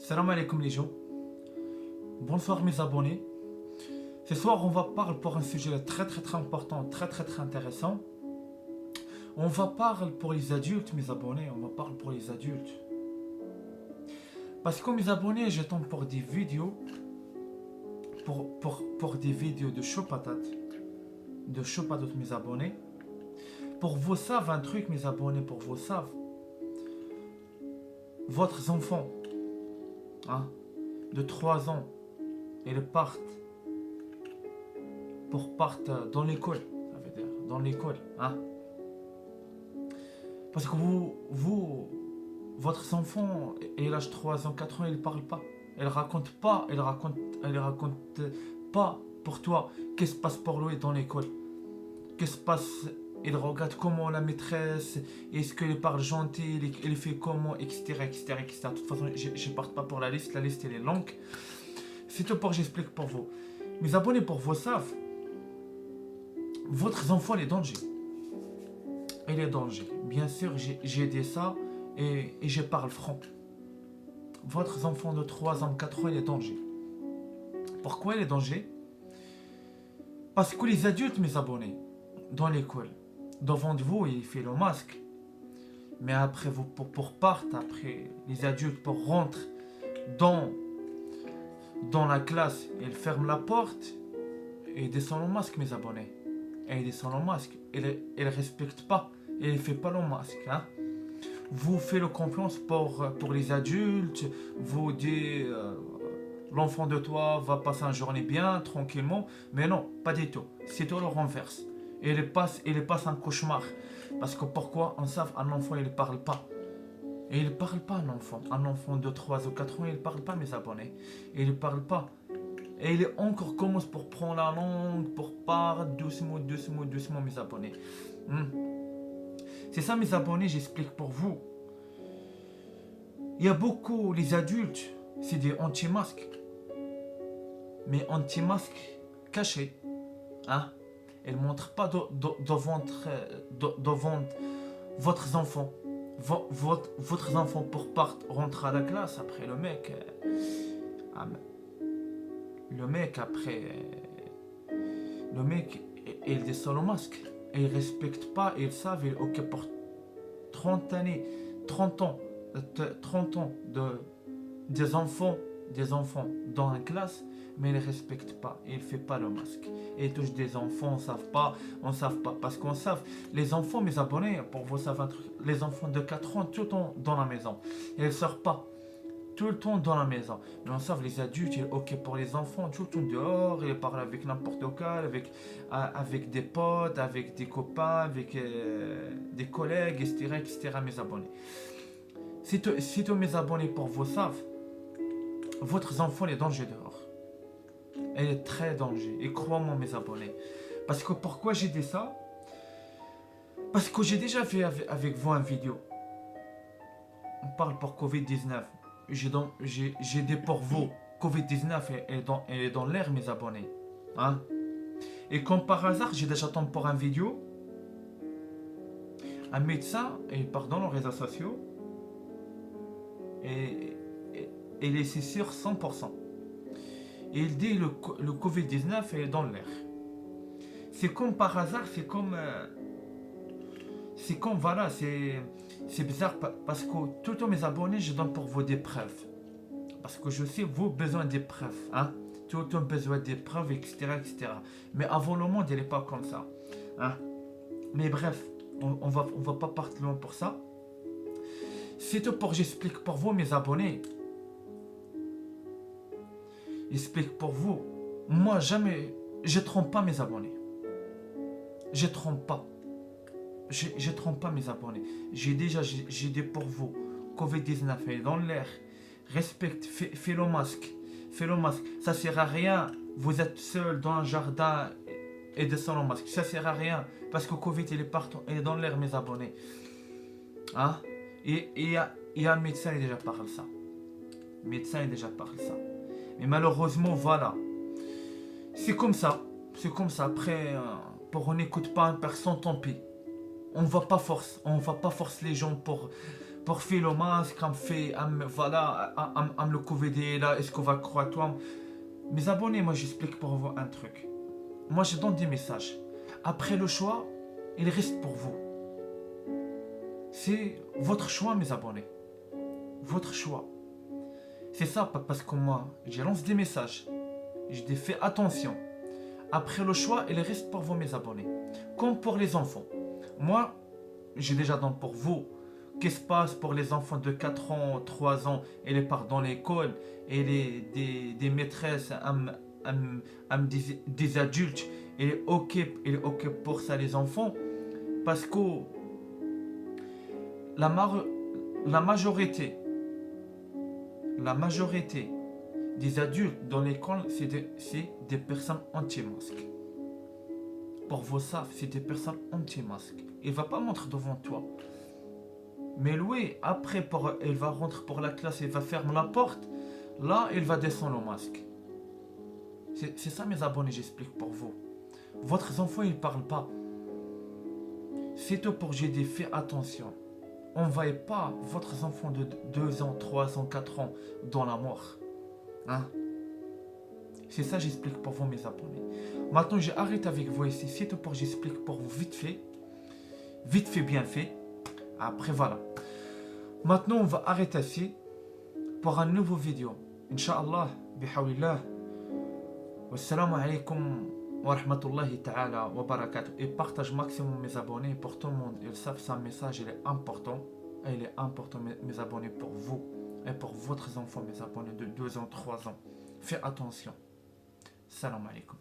Salam alaikum les gens. Bonsoir mes abonnés. Ce soir on va parler pour un sujet très important, très intéressant. On va parler pour les adultes mes abonnés, on va parler pour les adultes. Parce que mes abonnés, j'attends pour des vidéos, pour des vidéos de chaud patate, mes abonnés. Pour vous savez un truc mes abonnés, pour vous savez, votre enfant, hein, de 3 ans, ils partent dans l'école, ça veut dire dans l'école, hein. Parce que votre enfant, il a 3 ans, 4 ans, il parle pas. Il raconte pas pour toi qu'est-ce qui se passe pour lui dans l'école. Qu'est-ce qui se passe, il regarde comment la maîtresse, est-ce qu'il parle gentil, il fait comment, etc. De toute façon, je ne parte pas pour la liste elle est longue. C'est tout pour j'explique pour vous. Mes abonnés, pour vous savent, votre enfant est danger. Il est danger. Bien sûr, j'ai dit ça et je parle franc. Votre enfant de 3 ans, 4 ans, il est danger. Pourquoi il est danger? Parce que les adultes, mes abonnés, dans l'école, devant vous, ils font le masque. Mais après, vous pour partir, après, les adultes pour rentrer dans la classe, ils ferment la porte et descendent le masque, mes abonnés. Et ils descendent le masque. Ils ne respectent pas. Ils ne font pas le masque. Hein? Vous faites le confiance pour les adultes. Vous dites l'enfant de toi va passer une journée bien, tranquillement. Mais non, pas du tout. C'est tout le renverse. Il passe un cauchemar. Parce que pourquoi? On sait un enfant, il ne parle pas. Et il ne parle pas, un enfant. Un enfant de 3 ou 4 ans, il ne parle pas, mes abonnés. Il ne parle pas. Et il encore commence pour prendre la langue, pour parler doucement, mes abonnés. C'est ça, mes abonnés, j'explique pour vous. Il y a beaucoup, les adultes, c'est des anti-masques. Mais anti-masques cachés. Hein? Ils ne montrent pas devant votre enfant. Votre enfant pour rentrer à la classe. Après, le mec il descend le masque. Et il ne respecte pas, il savent, ok, pour 30 ans des enfants dans une classe, mais il ne respecte pas, il ne fait pas le masque. Il touche des enfants, on ne savent pas, parce qu'on sait, les enfants, mes abonnés, pour vous savoir un truc, les enfants de 4 ans, tout le temps dans la maison, ils ne sortent pas. Tout le temps dans la maison. Mais on sait, les adultes, ils ok pour les enfants, tout le temps dehors, ils parlent avec n'importe quel, avec des potes, avec des copains, avec des collègues, etc., mes abonnés. Si tous mes abonnés pour vous savent, votre enfant est danger dehors. Elle est très danger. Et crois-moi, mes abonnés. Parce que pourquoi j'ai dit ça? Parce que j'ai déjà fait avec vous une vidéo. On parle pour Covid-19. J'ai dit pour vous, Covid-19 est dans l'air, mes abonnés. Hein? Et comme par hasard, j'ai déjà tombé pour une vidéo. Un médecin, il part dans les réseaux sociaux. Et il est sûr 100%. Et il dit le Covid-19 est dans l'air. C'est comme par hasard, c'est comme voilà, c'est bizarre parce que tous mes abonnés, je donne pour vous des preuves. Parce que je sais, vous avez besoin des preuves. Hein? Tout le monde a besoin des preuves, etc. Mais avant le monde, il n'est pas comme ça. Hein? Mais bref, on va pas partir loin pour ça. C'est tout pour j'explique pour vous, mes abonnés. J'explique pour vous. Moi, jamais, je trompe pas mes abonnés. Je trompe pas. Je trompe pas mes abonnés. J'ai dit pour vous, Covid-19 est dans l'air. Respecte, fais le masque. Ça sert à rien. Vous êtes seul dans un jardin et descend le masque. Ça sert à rien. Parce que Covid, il est partout. Il est dans l'air, mes abonnés. Hein? Et il y a un médecin qui déjà parlé ça. Mais malheureusement, voilà. C'est comme ça. Après, on n'écoute pas une personne, tant pis. On va pas forcer les gens pour faire le masque, voilà, le Covid là, est-ce qu'on va croire toi? Mes abonnés, moi j'explique pour vous un truc. Moi je donne des messages. Après le choix, il reste pour vous. C'est votre choix, mes abonnés. Votre choix. C'est ça, parce que moi, je lance des messages. Je dis fais attention. Après le choix, il reste pour vous, mes abonnés. Comme pour les enfants. Moi, j'ai déjà donné pour vous. Qu'est-ce qui se passe pour les enfants de 4 ans, 3 ans, et les partent dans l'école, et des maîtresses, des adultes, et ok pour ça les enfants, parce que la, la majorité des adultes dans l'école, c'est des personnes anti-masques. Pour vous savez, c'est des personnes anti-masques. Il ne va pas montrer devant toi. Mais lui, après, il va rentrer pour la classe, il va fermer la porte. Là, il va descendre le masque. C'est ça, mes abonnés, j'explique pour vous. Votre enfant, il ne parle pas. C'est tout pour j'ai dit, fais attention. Envoyez pas votre enfant de 2 ans, 3 ans, 4 ans dans la mort. Hein? C'est ça, j'explique pour vous, mes abonnés. Maintenant, j'arrête avec vous ici. C'est tout pour j'explique pour vous vite fait. Vite fait, bien fait. Après, voilà. Maintenant, on va arrêter ici pour un nouveau vidéo. Inch'Allah, bihawillah. Wassalamu alaikum wa rahmatullahi ta'ala wa barakatuh. Et partage maximum mes abonnés pour tout le monde. Ils savent que ce message, il est important. Et il est important, mes abonnés, pour vous. Et pour votre enfant, mes abonnés de 2 ans, 3 ans. Faites attention. Salam alaikum.